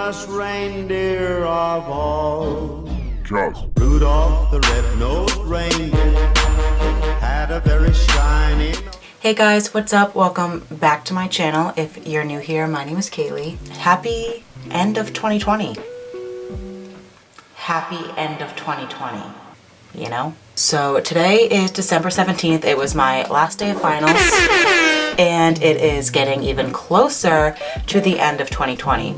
red-nosed reindeer of all. Just Rudolph the red-nosed reindeer had a very shiny... Hey guys, what's up? Welcome back to my channel. If you're new here, my name is Kaylee. Happy end of 2020. Happy end of 2020, you know? So today is December 17th. It was my last day of finals and it is getting even closer to the end of 2020,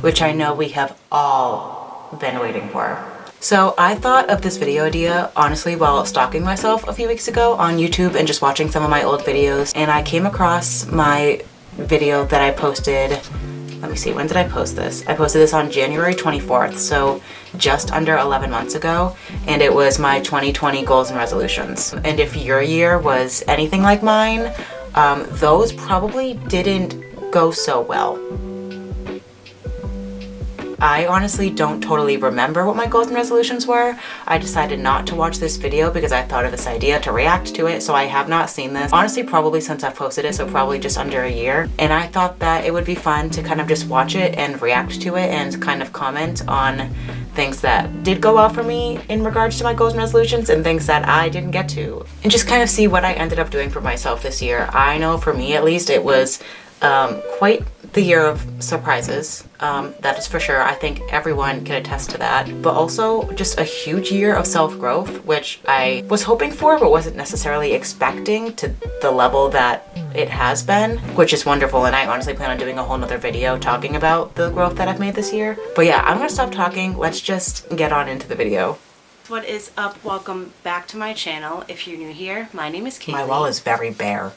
which I know we have all been waiting for. So I thought of this video idea, honestly, while stalking myself a few weeks ago on YouTube and just watching some of my old videos. And I came across my video that I posted, let me see, when did I post this? I posted this on January 24th, so just under 11 months ago. And it was my 2020 goals and resolutions. And if your year was anything like mine, those probably didn't go so well. I honestly don't totally remember what my goals and resolutions were. I decided not to watch this video because I thought of this idea to react to it, so I have not seen this. Honestly, probably since I posted it, so probably just under a year. And I thought that it would be fun to kind of just watch it and react to it and kind of comment on things that did go well for me in regards to my goals and resolutions and things that I didn't get to. And just kind of see what I ended up doing for myself this year. I know for me at least it was quite the year of surprises, that is for sure. I think everyone can attest to that. But also just a huge year of self-growth, which I was hoping for but wasn't necessarily expecting to the level that it has been, which is wonderful. And I honestly plan on doing a whole nother video talking about the growth that I've made this year. But yeah, I'm gonna stop talking. Let's just get on into the video. What is up? Welcome back to my channel. If you're new here, my name is Kaylee. My wall is very bare.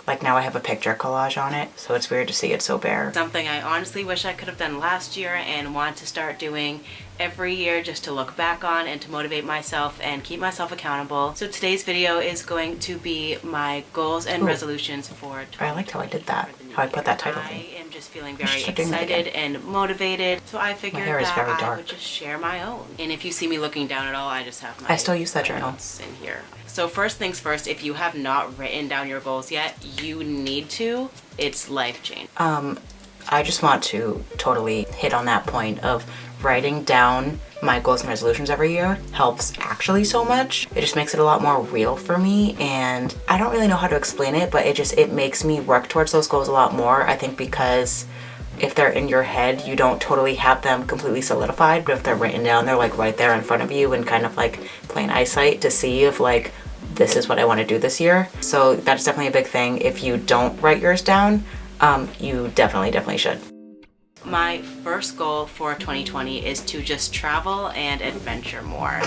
Like now I have a picture collage on it, so it's weird to see it so bare. Something I honestly wish I could have done last year and want to start doing every year just to look back on and to motivate myself and keep myself accountable. So today's video is going to be my goals and resolutions for 2020. I liked how I did that, how I put that title in. I am just feeling very excited and motivated, so I figured that I would just share my own. And if you see me looking down at all, I just have my I still use that journal in here. So first things first, if you have not written down your goals yet, you need to. It's life-changing. I just want to totally hit on that point of writing down my goals and resolutions every year helps actually so much. It just makes it a lot more real for me, and I don't really know how to explain it, but it makes me work towards those goals a lot more. I think because if they're in your head, you don't totally have them completely solidified, but if they're written down, they're like right there in front of you and kind of like plain eyesight to see if like, this is what I want to do this year. So that's definitely a big thing. If you don't write yours down, you definitely should. My first goal for 2020 is to just travel and adventure more.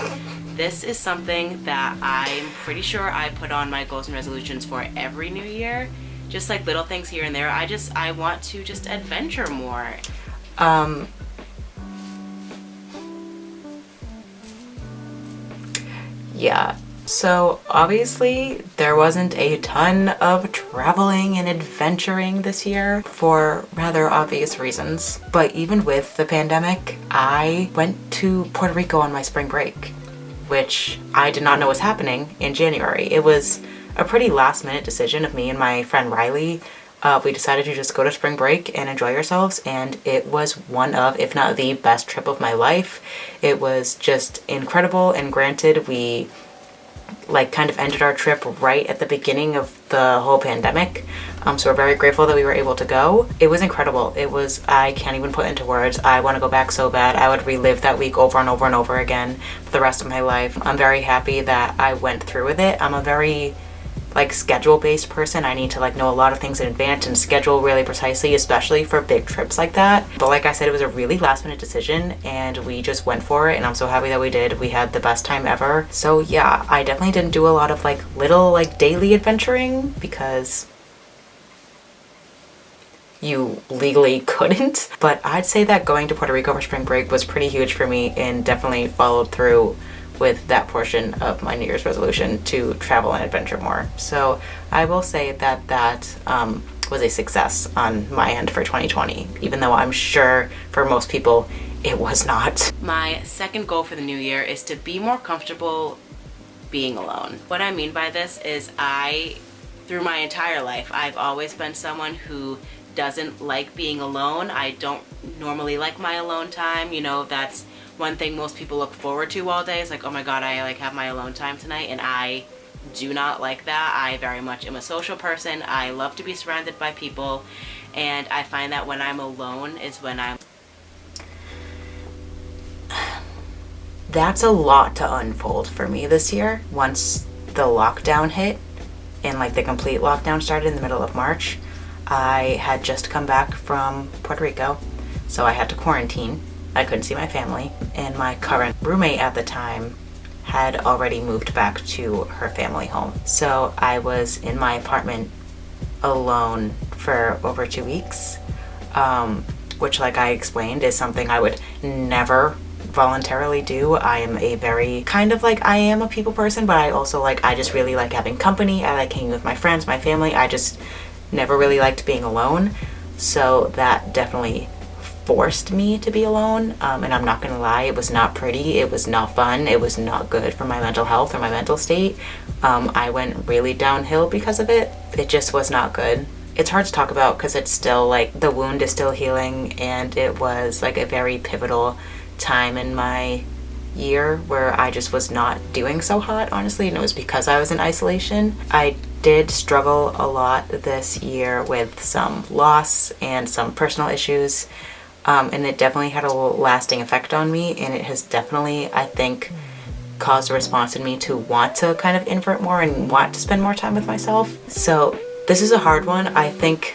This is something that I'm pretty sure I put on my goals and resolutions for every new year. Just like little things here and there. I want to just adventure more. Yeah. So obviously there wasn't a ton of traveling and adventuring this year for rather obvious reasons. But even with the pandemic, I went to Puerto Rico on my spring break, which I did not know was happening in January. It was a pretty last minute decision of me and my friend Riley. We decided to just go to spring break and enjoy ourselves, and it was one of, if not the best trip of my life. It was just incredible, and granted, we like kind of ended our trip right at the beginning of the whole pandemic. So we're very grateful that we were able to go. It was incredible. It was, I can't even put into words. I want to go back so bad. I would relive that week over and over and over again for the rest of my life. I'm very happy that I went through with it. I'm a very like schedule-based person. I need to like know a lot of things in advance and schedule really precisely, especially for big trips like that. But like I said, it was a really last-minute decision and we just went for it, and I'm so happy that we did. We had the best time ever. So yeah, I definitely didn't do a lot of like little like daily adventuring because you legally couldn't. But I'd say that going to Puerto Rico for spring break was pretty huge for me and definitely followed through with that portion of my New Year's resolution to travel and adventure more. So I will say that that was a success on my end for 2020, even though I'm sure for most people it was not. My second goal for the new year is to be more comfortable being alone. What I mean by this is through my entire life, I've always been someone who doesn't like being alone. I don't normally like my alone time. You know, that's one thing most people look forward to all day. It's like, oh my god, I like have my alone time tonight, and I do not like that. I very much am a social person. I love to be surrounded by people, and I find that when I'm alone is when I'm... That's a lot to unfold for me this year. Once the lockdown hit, and like the complete lockdown started in the middle of March, I had just come back from Puerto Rico, so I had to quarantine. I couldn't see my family, and my current roommate at the time had already moved back to her family home. So I was in my apartment alone for over 2 weeks, which, like I explained, is something I would never voluntarily do. I am a very kind of like, I am a people person, but I also like, I just really like having company. I like hanging with my friends, my family. I just never really liked being alone. So that definitely forced me to be alone, and I'm not gonna lie, it was not pretty, it was not fun, it was not good for my mental health or my mental state. I went really downhill because of it. It just was not good. It's hard to talk about because it's still like, the wound is still healing, and it was like a very pivotal time in my year where I just was not doing so hot, honestly, and it was because I was in isolation. I did struggle a lot this year with some loss and some personal issues. And it definitely had a lasting effect on me, and it has definitely, I think, caused a response in me to want to kind of invert more and want to spend more time with myself. So this is a hard one. I think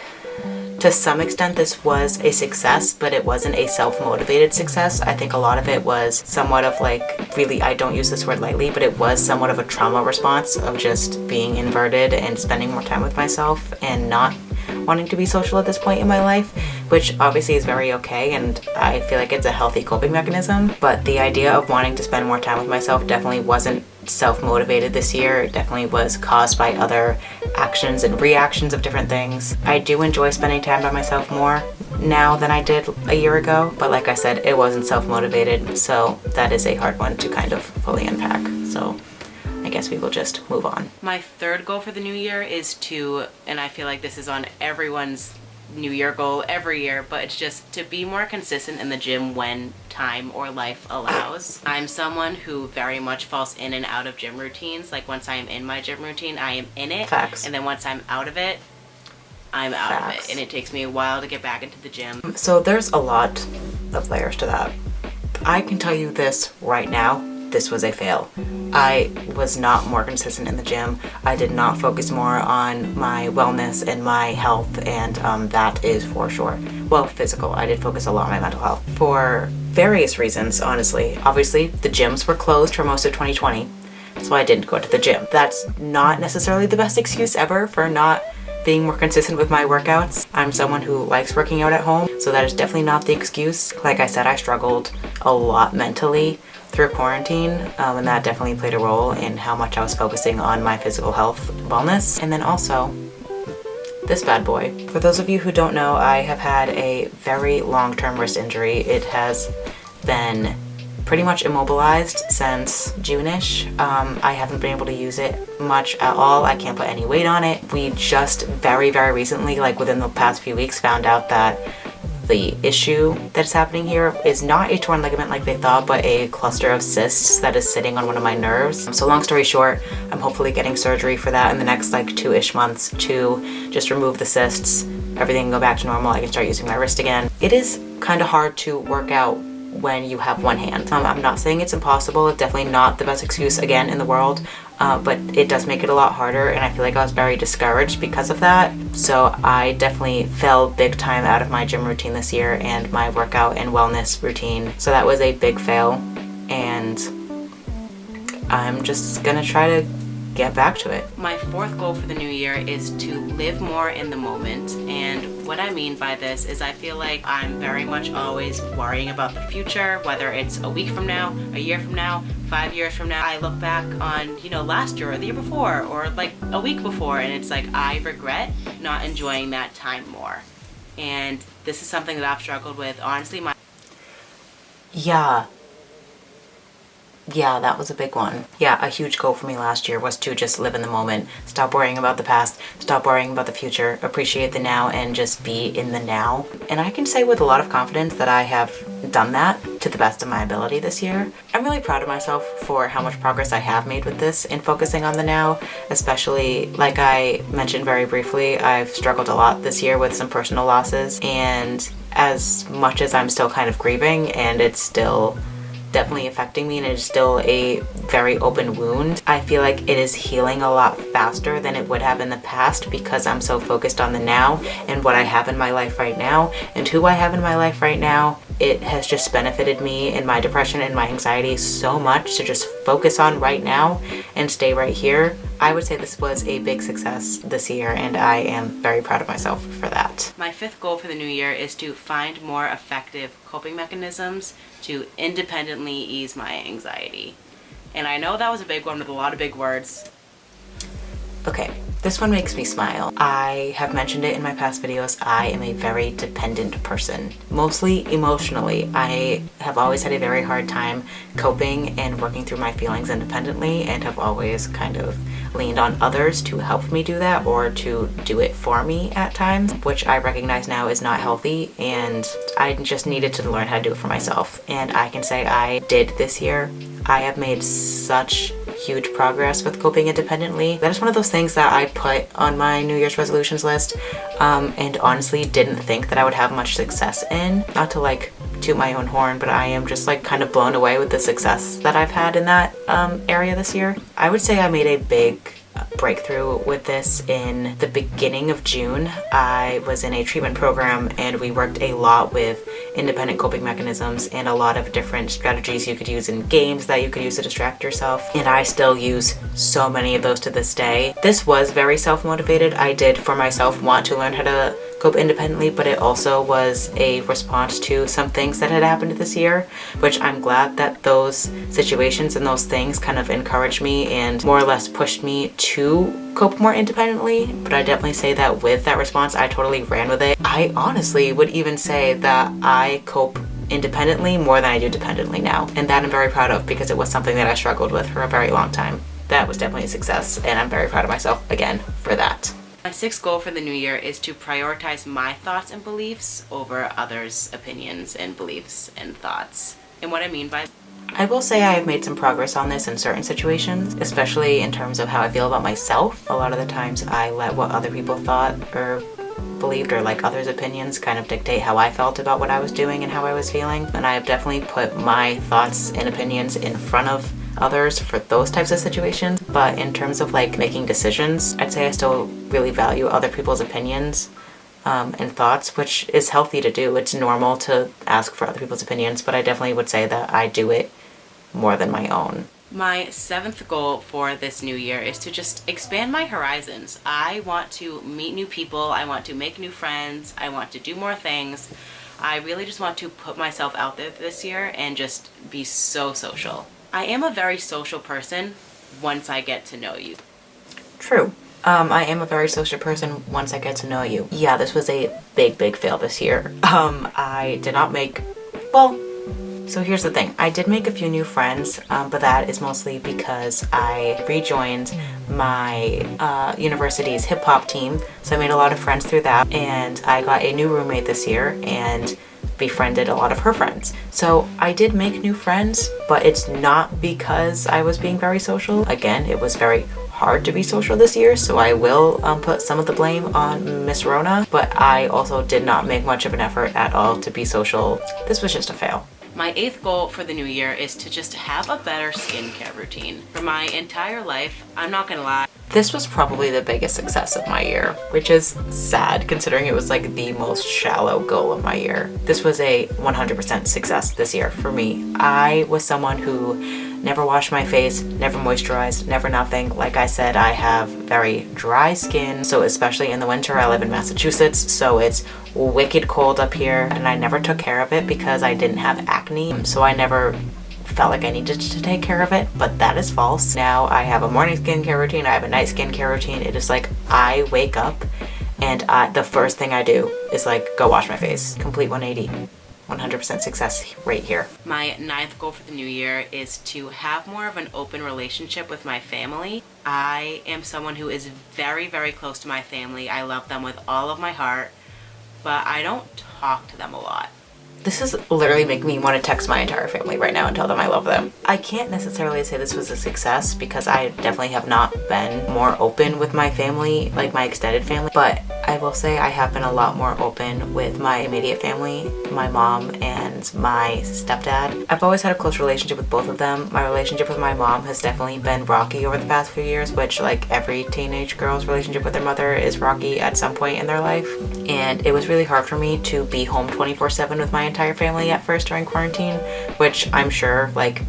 to some extent this was a success, but it wasn't a self-motivated success. I think a lot of it was somewhat of like, really, I don't use this word lightly, but it was somewhat of a trauma response of just being inverted and spending more time with myself and not wanting to be social at this point in my life, which obviously is very okay, and I feel like it's a healthy coping mechanism. But the idea of wanting to spend more time with myself definitely wasn't self-motivated this year. It definitely was caused by other actions and reactions of different things. I do enjoy spending time by myself more now than I did a year ago, but like I said, it wasn't self-motivated, so that is a hard one to kind of fully unpack. So I guess we will just move on. My third goal for the new year is to, and I feel like this is on everyone's new year goal every year, but it's just to be more consistent in the gym when time or life allows. I'm someone who very much falls in and out of gym routines. Like once I am in my gym routine, I am in it. Facts. And then once I'm out of it, I'm out Facts. of it. And it takes me a while to get back into the gym. So there's a lot of layers to that. I can tell you this right now. This was a fail. I was not more consistent in the gym. I did not focus more on my wellness and my health, and that is for sure. Well, physical. I did focus a lot on my mental health for various reasons, honestly. Obviously, the gyms were closed for most of 2020, so I didn't go to the gym. That's not necessarily the best excuse ever for not being more consistent with my workouts. I'm someone who likes working out at home, so that is definitely not the excuse. Like I said, I struggled a lot mentally through quarantine, and that definitely played a role in how much I was focusing on my physical health and wellness. And then also, this bad boy. For those of you who don't know, I have had a very long-term wrist injury. It has been pretty much immobilized since June-ish. I haven't been able to use it much at all. I can't put any weight on it. We just very, very recently, like within the past few weeks, found out that the issue that's happening here is not a torn ligament like they thought, but a cluster of cysts that is sitting on one of my nerves. So long story short, I'm hopefully getting surgery for that in the next like 2-ish months to just remove the cysts, everything can go back to normal, I can start using my wrist again. It is kind of hard to work out when you have one hand. I'm not saying it's impossible, it's definitely not the best excuse again in the world, but it does make it a lot harder, and I feel like I was very discouraged because of that. So I definitely fell big time out of my gym routine this year and my workout and wellness routine. So that was a big fail, and I'm just gonna try to get back to it. My fourth goal for the new year is to live more in the moment, and what I mean by this is I feel like I'm very much always worrying about the future, whether it's a week from now, a year from now, 5 years from now. I look back on, you know, last year or the year before or like a week before, and it's like I regret not enjoying that time more. And this is something that I've struggled with, honestly. Yeah, that was a big one. Yeah, a huge goal for me last year was to just live in the moment, stop worrying about the past, stop worrying about the future, appreciate the now, and just be in the now. And I can say with a lot of confidence that I have done that to the best of my ability this year. I'm really proud of myself for how much progress I have made with this in focusing on the now, especially like I mentioned very briefly, I've struggled a lot this year with some personal losses, and as much as I'm still kind of grieving and it's still definitely affecting me and it is still a very open wound, I feel like it is healing a lot faster than it would have in the past because I'm so focused on the now and what I have in my life right now and who I have in my life right now. It has just benefited me in my depression and my anxiety so much to just focus on right now and stay right here. I would say this was a big success this year and I am very proud of myself for that. My 5th goal for the new year is to find more effective coping mechanisms to independently ease my anxiety. And I know that was a big one with a lot of big words. Okay, this one makes me smile. I have mentioned it in my past videos. I am a very dependent person, mostly emotionally. I have always had a very hard time coping and working through my feelings independently and have always kind of leaned on others to help me do that or to do it for me at times, which I recognize now is not healthy, and I just needed to learn how to do it for myself. And I can say I did this year. I have made such huge progress with coping independently. That is one of those things that I put on my New Year's resolutions list and honestly didn't think that I would have much success in. Not to like toot my own horn, but I am just like kind of blown away with the success that I've had in that area this year. I would say I made a big breakthrough with this in the beginning of June. I was in a treatment program and we worked a lot with independent coping mechanisms and a lot of different strategies you could use in games that you could use to distract yourself. And I still use so many of those to this day. This was very self-motivated. I did for myself want to learn how to cope independently, but it also was a response to some things that had happened this year, which I'm glad that those situations and those things kind of encouraged me and more or less pushed me to cope more independently. But I definitely say that with that response, I totally ran with it. I honestly would even say that I cope independently more than I do dependently now, and that I'm very proud of because it was something that I struggled with for a very long time. That was definitely a success, and I'm very proud of myself again for that. My 6th goal for the new year is to prioritize my thoughts and beliefs over others' opinions and beliefs and thoughts. And what I mean by I will say I have made some progress on this in certain situations, especially in terms of how I feel about myself. A lot of the times I let what other people thought or believed or like others' opinions kind of dictate how I felt about what I was doing and how I was feeling. And I have definitely put my thoughts and opinions in front of others for those types of situations. But in terms of like making decisions, I'd say I still really value other people's opinions and thoughts, which is healthy to do. It's normal to ask for other people's opinions, but I definitely would say that I do it more than my own. My 7th goal for this new year is to just expand my horizons. I want to meet new people. I want to make new friends. I want to do more things. I really just want to put myself out there this year and just be so social. I am a very social person once I get to know you. True. I am a very social person once I get to know you. Yeah, this was a big fail this year. I did not make, well, so here's the thing. I did make a few new friends, but that is mostly because I rejoined my university's hip hop team. So I made a lot of friends through that, and I got a new roommate this year and befriended a lot of her friends. So I did make new friends, but it's not because I was being very social. Again, it was very hard to be social this year, so I will put some of the blame on Miss Rona, but I also did not make much of an effort at all to be social. This was just a fail. My 8th goal for the new year is to just have a better skincare routine. For my entire life, I'm not gonna lie, this was probably the biggest success of my year, which is sad considering it was like the most shallow goal of my year. This was a 100% success this year for me. I was someone who never washed my face, never moisturized, never nothing. Like I said, I have very dry skin, so especially in the winter. I live in Massachusetts, so it's wicked cold up here, and I never took care of it because I didn't have acne, so I never felt like I needed to take care of it, but that is false. Now I have a morning skincare routine, I have a night skincare routine. It is like I wake up and the first thing I do is like go wash my face. Complete 180. 100% success rate here. My 9th goal for the new year is to have more of an open relationship with my family. I am someone who is very, very close to my family. I love them with all of my heart, but I don't talk to them a lot. This is literally making me want to text my entire family right now and tell them I love them. I can't necessarily say this was a success because I definitely have not been more open with my family, like my extended family, but I will say I have been a lot more open with my immediate family, my mom and my stepdad. I've always had a close relationship with both of them. My relationship with my mom has definitely been rocky over the past few years, which like every teenage girl's relationship with their mother is rocky at some point in their life. And it was really hard for me to be home 24/7 with my entire family at first during quarantine, which I'm sure like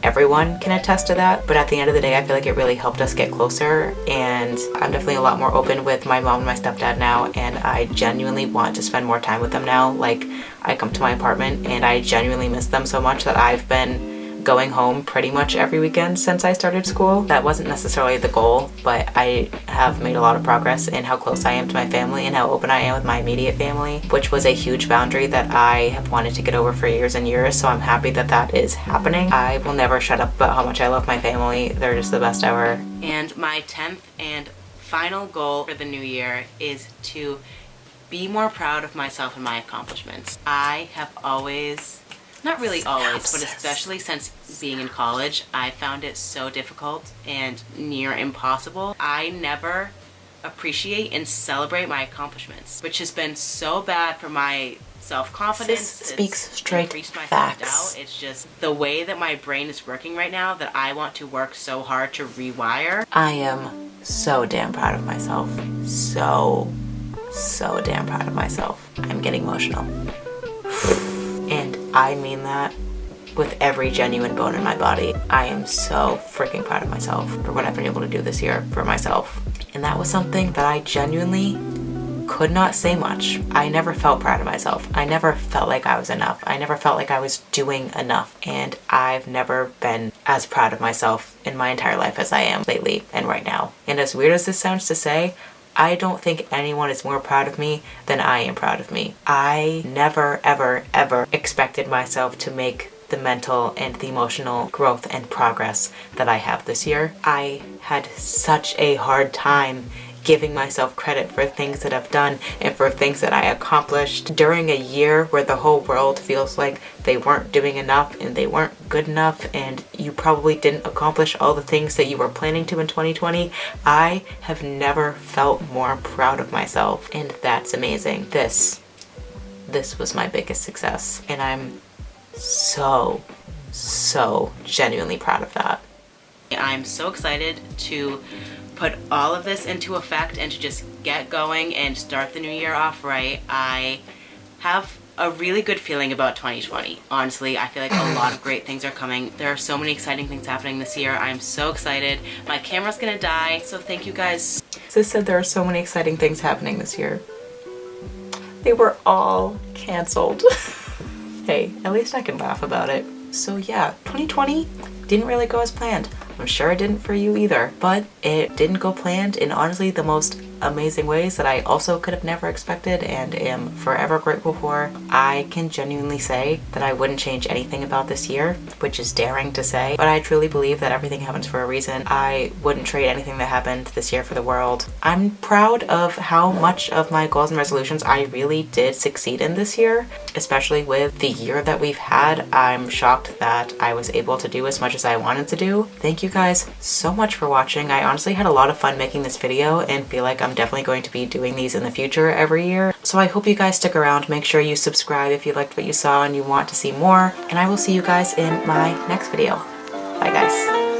everyone can attest to that, but at the end of the day I feel like it really helped us get closer, and I'm definitely a lot more open with my mom and my stepdad now, and I genuinely want to spend more time with them now. Like, I come to my apartment and I genuinely miss them so much that I've been going home pretty much every weekend since I started school. That wasn't necessarily the goal, but I have made a lot of progress in how close I am to my family and how open I am with my immediate family, which was a huge boundary that I have wanted to get over for years and years, so I'm happy that that is happening. I will never shut up about how much I love my family. They're just the best ever. And my 10th and final goal for the new year is to be more proud of myself and my accomplishments. I have always, not really always, but especially since being in college, I found it so difficult and near impossible. I never appreciate and celebrate my accomplishments, which has been so bad for my self-confidence. This speaks straight increased my facts. self-doubt. It's just the way that my brain is working right now that I want to work so hard to rewire. I am so damn proud of myself. So damn proud of myself. I'm getting emotional. And I mean that with every genuine bone in my body. I am so freaking proud of myself for what I've been able to do this year for myself. And that was something that I genuinely could not say much. I never felt proud of myself. I never felt like I was enough. I never felt like I was doing enough. And I've never been as proud of myself in my entire life as I am lately and right now. And as weird as this sounds to say, I don't think anyone is more proud of me than I am proud of me. I never, ever, ever expected myself to make the mental and the emotional growth and progress that I have this year. I had such a hard time giving myself credit for things that I've done and for things that I accomplished during a year where the whole world feels like they weren't doing enough and they weren't good enough and you probably didn't accomplish all the things that you were planning to in 2020. I have never felt more proud of myself, and that's amazing. This was my biggest success, and I'm so genuinely proud of that. I'm so excited to put all of this into effect and to just get going and start the new year off right. I have a really good feeling about 2020. Honestly, I feel like a lot of great things are coming. There are so many exciting things happening this year. I'm so excited. My camera's gonna die, so thank you guys. Sis said there are so many exciting things happening this year. They were all canceled. Hey, at least I can laugh about it. So yeah, 2020 didn't really go as planned. I'm sure it didn't for you either, but it didn't go planned in honestly the most amazing ways that I also could have never expected and am forever grateful for. I can genuinely say that I wouldn't change anything about this year, which is daring to say, but I truly believe that everything happens for a reason. I wouldn't trade anything that happened this year for the world. I'm proud of how much of my goals and resolutions I really did succeed in this year, especially with the year that we've had. I'm shocked that I was able to do as much as I wanted to do. Thank you guys so much for watching. I honestly had a lot of fun making this video and feel like I'm definitely going to be doing these in the future every year. So I hope you guys stick around. Make sure you subscribe if you liked what you saw and you want to see more. And I will see you guys in my next video. Bye guys.